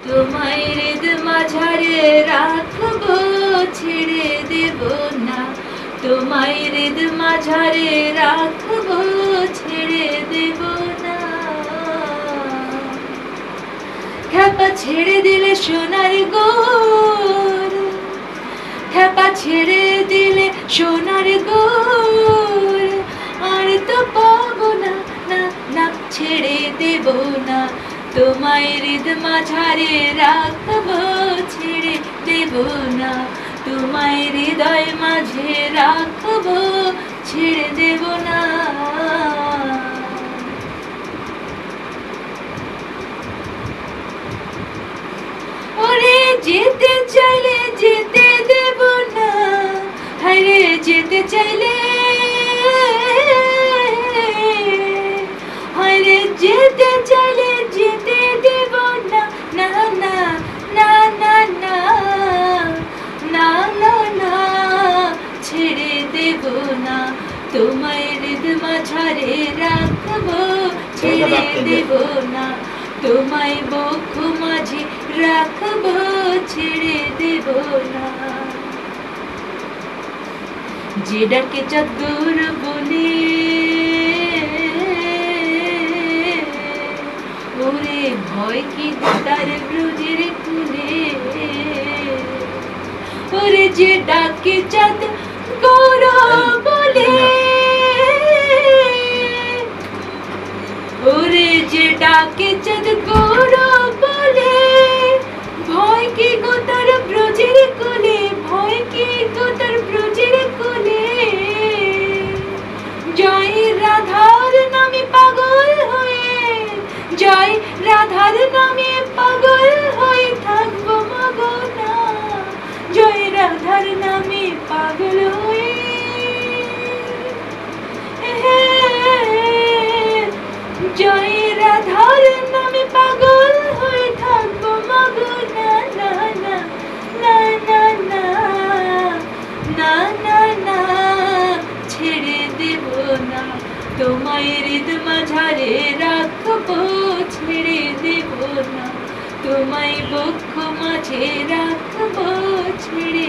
তোমায় হৃদ মাঝারে রাখবো, ছেড়ে দেব না। তোমায় হৃদ মাঝারে রাখবো, ছেড়ে দেব না। খ্যাপা ছেড়ে দিলে সোনার গোর, খ্যাপা ছেড়ে দিলে সোনার গোর, আর তো পাবো না, না না ছেড়ে দেব না। তোমায় হৃদ মাঝারে রাখবো, ছেড়ে দেব না। তোমায় হৃদয় মাঝে রাখবো, ছেড়ে দেব না। ওরে যেতে চাইলে যেতে দেব না, হায়রে যেতে চাইলে, হায়রে যেতে চাইলে যেতে দেব না। না না না না না না না না ছেড়ে দেব না। তোমায় হৃদ মাঝারে রাখবো, ছেড়ে দেব না। তোমায় বক্ষ মাঝে রাখবো, ছেড়ে দেব না। যে ডাকে চাঁদুর বলে, ওরে ভয় কি তার ব্রজের কুলে। ওরে যে ডাকে চাঁদ গৌর বলে, ওরে যে ডাকে চাঁদ গৌর বলে, ভয় কি গো তার ব্রজের কোলে, ভয় কি গো তার ব্রজের কোলে। জয় রাধার নামে পাগল হয়ে, জয় রাধার নামে পাগল হয়ে থাকবো মাগো না। জয় রাধার নামে পাগল হয়ে, জয় রাধার নামে পাগল হয়ে থাকবো মাগো না। না না না না না না না না ছেড়ে দেব না। তোমায় হৃদ মাঝারে রাখবো, ছেড়ে দেব না। তোমায় বক্ষ মাঝে রাখবো, ছেড়ে